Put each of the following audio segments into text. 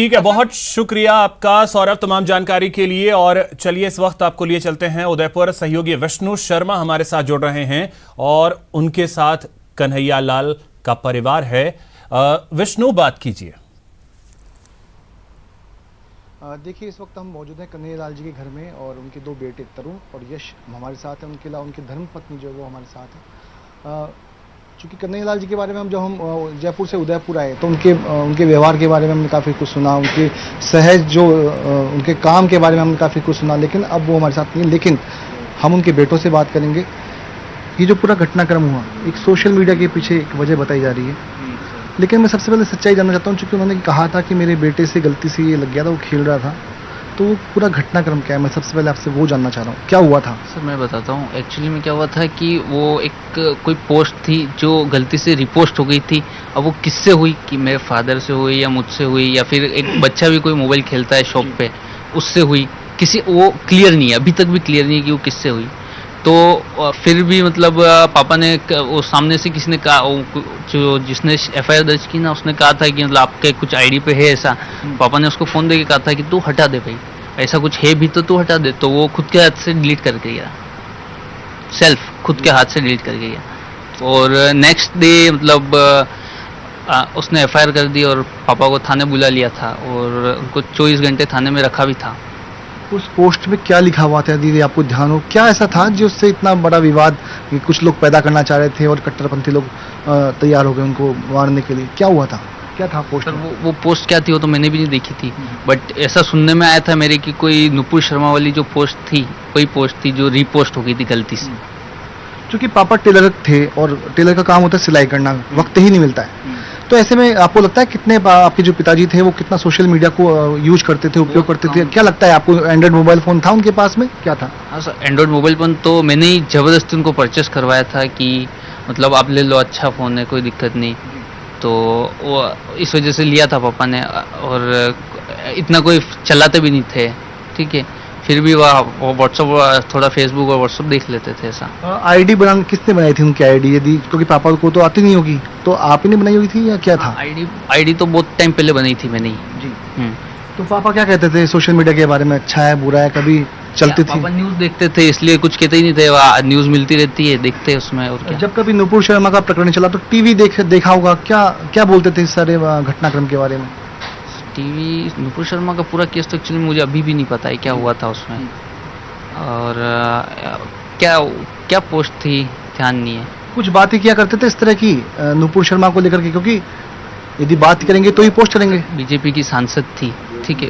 ठीक है, बहुत शुक्रिया आपका सौरभ तमाम जानकारी के लिए। और चलिए इस वक्त आपको लिए चलते हैं उदयपुर। सहयोगी विष्णु शर्मा हमारे साथ जुड़ रहे हैं और उनके साथ कन्हैया लाल का परिवार है। विष्णु, बात कीजिए। देखिए, इस वक्त हम मौजूद हैं कन्हैया लाल जी के घर में और उनके दो बेटे तरुण और यश हमारे साथ हैं। उनके अलावा उनकी धर्मपत्नी जो है वो हमारे साथ है। चूँकि कन्हैया लाल जी के बारे में जब हम जयपुर से उदयपुर आए तो उनके व्यवहार के बारे में हमने काफ़ी कुछ सुना, उनके सहज जो उनके काम के बारे में हमने काफ़ी कुछ सुना, लेकिन अब वो हमारे साथ नहीं। लेकिन हम उनके बेटों से बात करेंगे। ये जो पूरा घटनाक्रम हुआ, एक सोशल मीडिया के पीछे एक वजह बताई जा रही है, लेकिन मैं सबसे पहले सच्चाई जानना चाहता हूँ। चूँकि उन्होंने कहा था कि मेरे बेटे से गलती से ये लग गया था, वो खेल रहा था, तो वो पूरा घटनाक्रम क्या है, मैं सबसे पहले आपसे वो जानना चाह रहा हूँ। क्या हुआ था? सर मैं बताता हूँ। एक्चुअली में क्या हुआ था कि वो एक कोई पोस्ट थी जो गलती से रिपोस्ट हो गई थी। अब वो किससे हुई, कि मेरे फादर से हुई या मुझसे हुई या फिर एक बच्चा भी कोई मोबाइल खेलता है शॉप पे, उससे हुई, किसी वो क्लियर नहीं है, अभी तक भी क्लियर नहीं है कि वो किससे हुई। तो फिर भी मतलब पापा ने वो सामने से किसी ने कहा, जो जिसने एफआईआर दर्ज की ना, उसने कहा था कि मतलब आपके कुछ आईडी पे है ऐसा। पापा ने उसको फ़ोन देके कहा था कि तू हटा दे भाई, ऐसा कुछ है भी तो तू हटा दे। तो वो खुद के हाथ से डिलीट करके गया, सेल्फ खुद के हाथ से डिलीट करके गया। और नेक्स्ट डे मतलब उसने एफआईआर कर दी और पापा को थाने बुला लिया था और उनको 24 घंटे थाने में रखा भी था। उस पोस्ट में क्या लिखा हुआ था दीदी, आपको ध्यान हो? क्या ऐसा था जो उससे इतना बड़ा विवाद कुछ लोग पैदा करना चाह रहे थे और कट्टरपंथी लोग तैयार हो गए उनको मारने के लिए? क्या हुआ था, क्या था पोस्ट में? वो पोस्ट क्या थी वो तो मैंने भी नहीं देखी थी, बट ऐसा सुनने में आया था मेरे कि कोई नुपुर शर्मा वाली जो पोस्ट थी, कोई पोस्ट थी जो रीपोस्ट हो गई थी गलती से। क्योंकि पापा टेलर थे और टेलर का काम होता है सिलाई करना, वक्त ही नहीं मिलता है। तो ऐसे में आपको लगता है कितने आपके जो पिताजी थे वो कितना सोशल मीडिया को यूज करते थे, उपयोग करते थे? क्या लगता है आपको? एंड्रॉइड मोबाइल फोन था उनके पास में, क्या था? हाँ सर, एंड्रॉइड मोबाइल फोन तो मैंने ही ज़बरदस्ती उनको परचेस करवाया था कि मतलब आप ले लो, अच्छा फ़ोन है, कोई दिक्कत नहीं। तो वो इस वजह से लिया था पापा ने। और इतना कोई चलाते भी नहीं थे, ठीक है, फिर भी वो व्हाट्सअप, थोड़ा फेसबुक और व्हाट्सअप देख लेते थे ऐसा। आईडी बना किसने बनाई थी उनकी आईडी? यदि क्योंकि पापा को तो आती नहीं होगी, तो आप ही ने बनाई हुई थी या क्या था? आईडी तो बहुत टाइम पहले बनाई थी मैंने ही जी। तो पापा क्या कहते थे सोशल मीडिया के बारे में? अच्छा है, बुरा है, कभी चलती थी? पापा न्यूज़ देखते थे इसलिए कुछ कहते ही नहीं थे, न्यूज़ मिलती रहती है, देखते उसमें। और क्या, जब कभी नुपुर शर्मा का प्रकरण चला तो टीवी देखा होगा, क्या बोलते थे इस सारे घटनाक्रम के बारे में? टीवी नुपुर शर्मा का पूरा केस तो एक्चुअली मुझे अभी भी नहीं पता है क्या हुआ था उसमें, और क्या पोस्ट थी ध्यान नहीं है। कुछ बातें किया करते थे इस तरह की नुपुर शर्मा को लेकर के? क्योंकि यदि बात करेंगे तो ही पोस्ट करेंगे। बीजेपी की सांसद थी, ठीक है,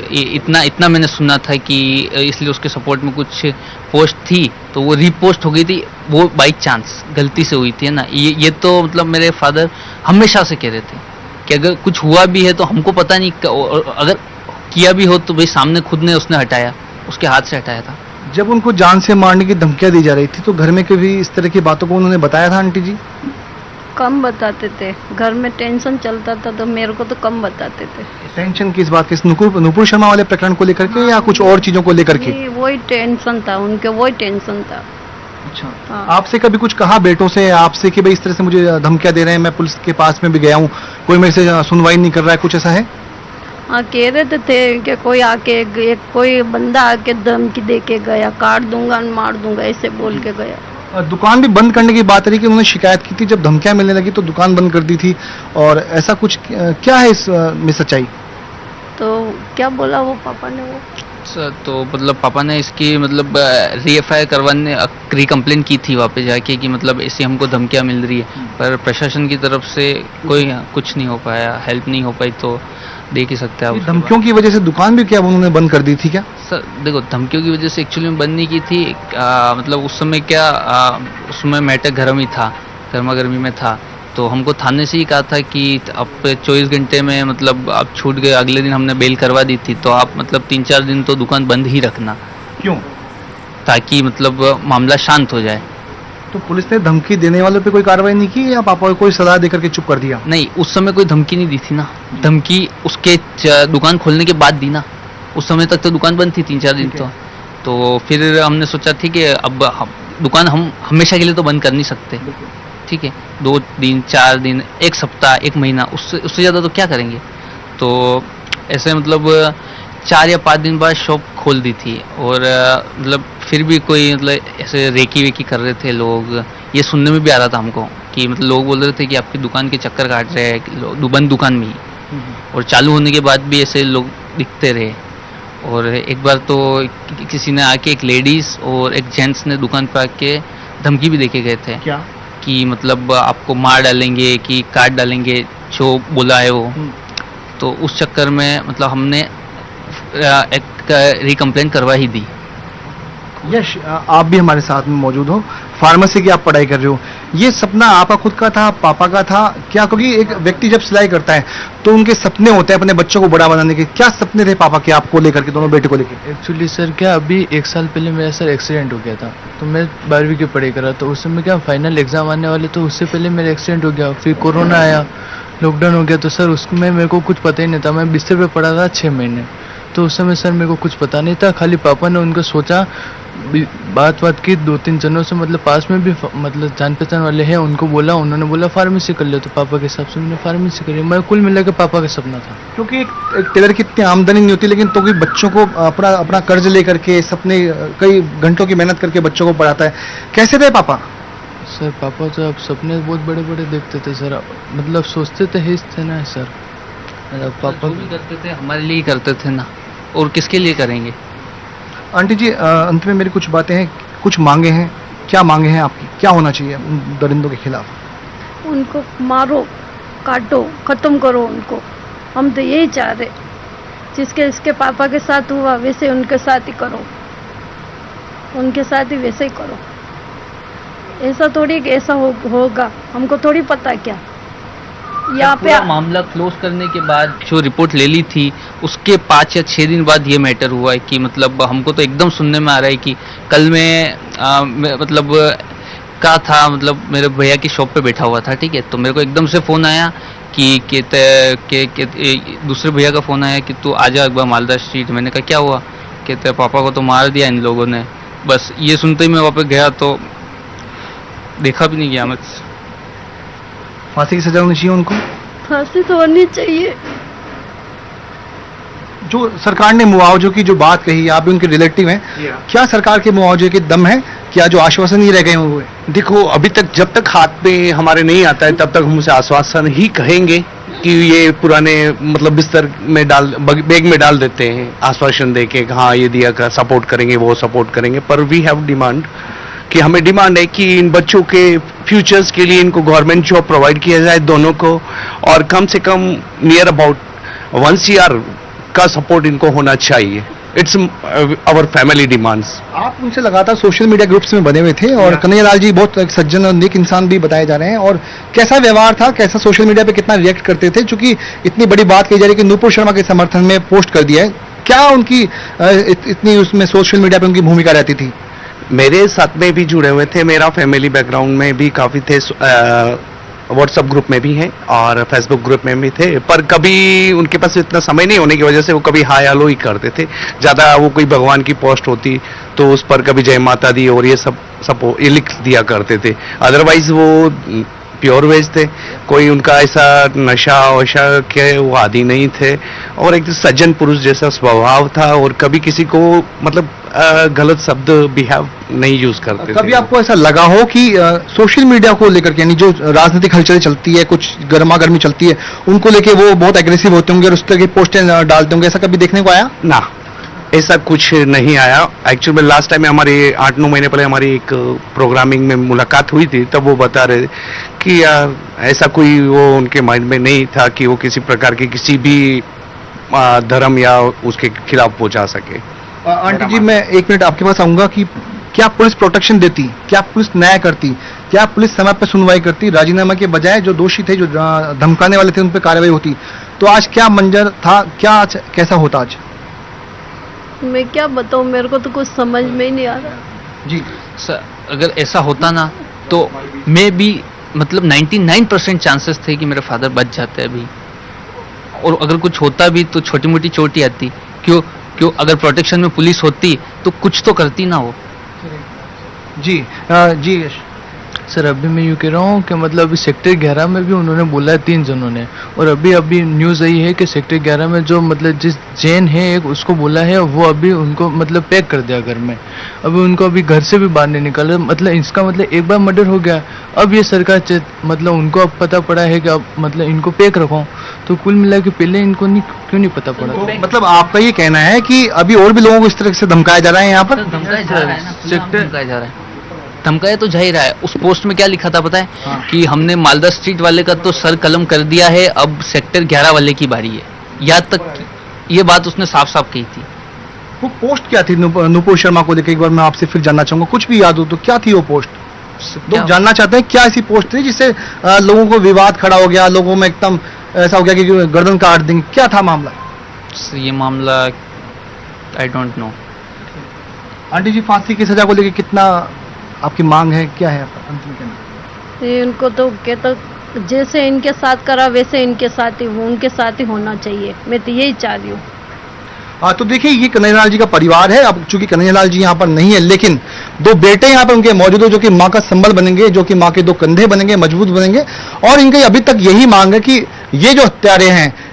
इतना मैंने सुना था कि इसलिए उसके सपोर्ट में कुछ पोस्ट थी तो वो रीपोस्ट हो गई थी, वो बाई चांस गलती से हुई थी ना। ये तो मतलब मेरे फादर हमेशा से कह रहे थे कि अगर कुछ हुआ भी है तो हमको पता नहीं, अगर किया भी हो तो भाई सामने खुद ने उसने हटाया, उसके हाथ से हटाया था। जब उनको जान से मारने की धमकियां दी जा रही थी तो घर में कभी इस तरह की बातों को उन्होंने बताया था आंटी जी? कम बताते थे, घर में टेंशन चलता था तो मेरे को तो कम बताते थे। टेंशन किस बात की? नुपुर शर्मा वाले प्रकरण को लेकर के या कुछ और चीजों को लेकर के? वही टेंशन था उनके, वही टेंशन था। अच्छा, हाँ। आपसे कभी कुछ कहा बेटों से आपसे कि भाई इस तरह से मुझे धमकियां दे रहे हैं, मैं पुलिस के पास में भी गया हूँ, कोई मेरे से सुनवाई नहीं कर रहा है, कुछ ऐसा है? हाँ, कह रहे थे कि कोई बंदा आके धमकी दे के गया, काट दूंगा मार दूंगा ऐसे बोल के गया। दुकान भी बंद करने की बात रही कि उन्होंने शिकायत की थी, जब धमकियां मिलने लगी तो दुकान बंद कर दी थी, और ऐसा कुछ क्या है इस में सच्चाई? तो क्या बोला वो पापा ने? वो सर तो मतलब पापा ने इसकी मतलब री-एफआईआर करवाने री कंप्लेन की थी वहाँ पे जाके कि मतलब ऐसी हमको धमकियाँ मिल रही है, पर प्रशासन की तरफ से कोई कुछ नहीं हो पाया, हेल्प नहीं हो पाई। तो देख ही सकते हैं आप। धमकियों की वजह से दुकान भी क्या उन्होंने बंद कर दी थी क्या? सर देखो, धमकियों की वजह से एक्चुअली में बंद नहीं की थी। मतलब उस समय उस समय मैटर गर्म ही था, गर्मा गर्मी में था, तो हमको थाने से ही कहा था कि अब 24 घंटे में मतलब आप छूट गए, अगले दिन हमने बेल करवा दी थी, तो आप मतलब 3-4 दिन तो दुकान बंद ही रखना। क्यों? ताकि मतलब मामला शांत हो जाए। तो पुलिस ने धमकी देने वालों पे कोई कार्रवाई नहीं की या पापा को कोई सलाह देकर के चुप कर दिया? नहीं, उस समय कोई धमकी नहीं दी थी ना, धमकी उसके दुकान खोलने के बाद दी ना। उस समय तक तो दुकान बंद थी 3-4 दिन तो फिर हमने सोचा ठीक है, अब दुकान हम हमेशा के लिए तो बंद कर नहीं सकते, ठीक है, 2 दिन 4 दिन 1 सप्ताह 1 महीना, उससे ज़्यादा तो क्या करेंगे। तो ऐसे मतलब 4 या 5 दिन बाद शॉप खोल दी थी। और मतलब फिर भी कोई मतलब ऐसे रेकी वेकी कर रहे थे लोग। ये सुनने में भी आ रहा था हमको कि मतलब लोग बोल रहे थे कि आपकी दुकान के चक्कर काट रहे हैं बंद दुकान में ही। और चालू होने के बाद भी ऐसे लोग दिखते रहे। और एक बार तो किसी ने आके, एक लेडीज और एक जेंट्स ने दुकान पर आके धमकी भी देके गए थे। क्या? कि मतलब आपको मार डालेंगे, कि काट डालेंगे, जो बोला है वो। तो उस चक्कर में मतलब हमने एक रिकम्प्लेन करवा ही दी। यश, आप भी हमारे साथ में मौजूद हो, फार्मेसी की आप पढ़ाई कर रहे हो। ये सपना आपका खुद का था, पापा का था क्या? क्योंकि एक व्यक्ति जब सिलाई करता है तो उनके सपने होते हैं अपने बच्चों को बड़ा बनाने के। क्या सपने थे पापा के आपको लेकर के, दोनों बेटे को लेकर? एक्चुअली सर क्या, अभी 1 साल पहले मेरा सर एक्सीडेंट हो गया था। तो मैं 12वीं की पढ़ाई कर रहा, तो उस समय क्या फाइनल एग्जाम आने वाले, तो उससे पहले मेरा एक्सीडेंट हो गया। फिर कोरोना आया, लॉकडाउन हो गया। तो सर उसमें मेरे को कुछ पता ही नहीं था। मैं बिस्तर पे पड़ा था 6 महीने। तो उस समय सर मेरे को कुछ पता नहीं था। खाली पापा ने उनको सोचा, बात की 2-3 जनों से, मतलब पास में भी मतलब जान पहचान वाले हैं, उनको बोला, उन्होंने बोला फार्मेसी कर ले। तो पापा के हिसाब से मैंने फार्मेसी करी। मैं कुल मिला के पापा का सपना था। क्योंकि एक टेलर की इतनी आमदनी नहीं होती, लेकिन तो कोई बच्चों को अपना कर्ज लेकर के सपने, कई घंटों की मेहनत करके बच्चों को पढ़ाता है। कैसे थे पापा? सर पापा तो अब सपने बहुत बड़े बड़े देखते थे सर, मतलब सोचते थे हिस्स थे ना सर। पापा जो भी करते थे हमारे लिए ही करते थे ना, और किसके लिए करेंगे। आंटी जी, अंत में मेरी कुछ बातें हैं, कुछ मांगे हैं। क्या मांगे हैं आपकी? क्या होना चाहिए उन दरिंदों के खिलाफ? उनको मारो, काटो, खत्म करो उनको। हम तो यही चाह रहे, जिसके इसके पापा के साथ हुआ वैसे उनके साथ ही करो, उनके साथ ही वैसे ही करो। ऐसा थोड़ी कि ऐसा होगा, हमको थोड़ी पता क्या। यहाँ पे पूरा मामला क्लोज करने के बाद जो रिपोर्ट ले ली थी, उसके 5 या 6 दिन बाद ये मैटर हुआ है कि मतलब हमको तो एकदम सुनने में आ रहा है कि कल मैं मतलब का था, मतलब मेरे भैया की शॉप पे बैठा हुआ था, ठीक है। तो मेरे को एकदम से फ़ोन आया कि दूसरे भैया का फ़ोन आया कि तू आजा एक बार मालदा स्ट्रीट। मैंने कहा क्या हुआ? कहते पापा को तो मार दिया इन लोगों ने। बस ये सुनते ही मैं वहाँ पे गया, तो देखा भी नहीं गया मैं। फांसी की सजा होनी चाहिए उनको। फांसी तो होनी चाहिए। जो सरकार ने मुआवजों की जो बात कही, आप भी उनके रिलेटिव हैं, क्या सरकार के मुआवजे के दम है? क्या जो आश्वासन ही रह गए हुए? देखो, अभी तक जब तक हाथ पे हमारे नहीं आता है तब तक हम उसे आश्वासन ही कहेंगे कि ये पुराने मतलब बिस्तर में बैग में डाल देते हैं आश्वासन देके, हाँ ये दिया कर, सपोर्ट करेंगे, वो सपोर्ट करेंगे। पर वी हैव डिमांड कि हमें डिमांड है कि इन बच्चों के फ्यूचर्स के लिए इनको गवर्नमेंट जॉब प्रोवाइड किया जाए दोनों को, और कम से कम नियर अबाउट 1 CR का सपोर्ट इनको होना चाहिए। It's our family demands. आप उनसे लगातार सोशल मीडिया ग्रुप्स में बने हुए थे, और कन्हैया लाल जी बहुत एक सज्जन और नेक इंसान भी बताए जा रहे हैं। और कैसा व्यवहार था, कैसा सोशल मीडिया पे कितना रिएक्ट करते थे? चूंकि इतनी बड़ी बात कही जा रही है कि नूपुर शर्मा के समर्थन में पोस्ट कर दिया है, क्या उनकी इतनी उसमें सोशल मीडिया पे उनकी भूमिका रहती थी? मेरे साथ में भी जुड़े हुए थे, मेरा फैमिली बैकग्राउंड में भी काफ़ी थे, व्हाट्सएप ग्रुप में भी हैं और फेसबुक ग्रुप में भी थे। पर कभी उनके पास इतना समय नहीं होने की वजह से वो कभी हाय हेलो ही करते थे। ज़्यादा वो कोई भगवान की पोस्ट होती तो उस पर कभी जय माता दी और ये सब ये लिख दिया करते थे। अदरवाइज वो प्योर वेज थे, कोई उनका ऐसा नशा वशा के वो आदि नहीं थे, और एक सज्जन पुरुष जैसा स्वभाव था, और कभी किसी को मतलब गलत शब्द बिहेव नहीं यूज करते। कभी आपको ऐसा लगा हो कि सोशल मीडिया को लेकर के, यानी जो राजनीतिक हलचल चलती है, कुछ गर्मा गर्मी चलती है, उनको लेके वो बहुत एग्रेसिव होते होंगे और उस तरह की पोस्टें डालते होंगे, ऐसा कभी देखने को आया? ना, ऐसा कुछ नहीं आया। एक्चुअली में लास्ट टाइम हमारे 8-9 महीने पहले हमारी एक प्रोग्रामिंग में मुलाकात हुई थी, तब वो बता रहे कि यार ऐसा कोई वो उनके माइंड में नहीं था कि वो किसी प्रकार के किसी भी धर्म या उसके खिलाफ पहुंचा सके। आंटी जी, मैं 1 मिनट आपके पास आऊंगा कि क्या पुलिस प्रोटेक्शन देती, क्या पुलिस न्याय करती, क्या पुलिस समय पर सुनवाई करती? राजीनामा के बजाय जो दोषी थे, जो धमकाने वाले थे, उन पर कार्रवाई होती, तो आज क्या मंजर था, क्या आज कैसा होता? आज मैं क्या बताऊं, मेरे को तो कुछ समझ में ही नहीं आ रहा जी। सर अगर ऐसा होता ना तो मैं भी मतलब 99% चांसेस थे कि मेरे फादर बच जाते अभी, और अगर कुछ होता भी तो छोटी मोटी चोट ही आती। क्यों अगर प्रोटेक्शन में पुलिस होती तो कुछ तो करती ना वो। जी जी यश। सर अभी मैं यूँ कह रहा हूँ कि मतलब अभी सेक्टर 11 में भी उन्होंने बोला है 3 जनों ने, और अभी न्यूज़ आई है कि सेक्टर 11 में जो मतलब जिस जैन है एक उसको बोला है, वो अभी उनको मतलब पैक कर दिया घर में, अभी उनको अभी घर से भी बाहर नहीं निकाला। मतलब इसका मतलब एक बार मर्डर हो गया, अब ये सरकार मतलब उनको अब पता पड़ा है कि अब मतलब इनको पैक रखो, तो कुल मिला के पहले इनको क्यों नहीं पता पड़ा? तो मतलब आपका ये कहना है कि अभी और भी लोगों को इस तरह से धमकाया जा रहा है यहाँ पर? धमकाया जा रहा है ना, धमकाया जा रहा है, धमकाया तो जा ही रहा है। उस पोस्ट में क्या लिखा था पता है? हाँ। कि हमने मालदा स्ट्रीट वाले का तो सर कलम कर दिया है, अब सेक्टर 11 वाले की बारी है। यहाँ तक ये बात उसने साफ साफ कही थी। वो पोस्ट क्या थी नुपुर शर्मा को लेकर? एक बार मैं आपसे फिर जानना चाहूंगा, कुछ भी याद हो तो क्या थी वो पोस्ट? लोग जानना चाहते हैं क्या ऐसी पोस्ट थी जिससे लोगों को विवाद खड़ा हो गया, लोगों में एकदम ऐसा हो गया कि गर्दन काट देंगे, क्या था मामला? ये मामला आई डोंट नो। आंटी जी, फांसी की सजा को लेकर कितना आपकी मांग है, क्या है अंतिम कहना? ये उनको तो कहता जैसे इनके साथ करा वैसे इनके साथ ही वो उनके साथ ही होना चाहिए, मैं तो यही चाह रही हूँ। हाँ, तो देखिए ये कन्हैयालाल जी का परिवार है। अब चूंकि कन्हैयालाल जी यहाँ पर नहीं है, लेकिन 2 बेटे यहाँ पर उनके मौजूद है जो कि माँ का संबल बनेंगे, जो कि माँ के 2 कंधे बनेंगे, मजबूत बनेंगे। और इनकी अभी तक यही मांग है कि ये जो हत्यारे हैं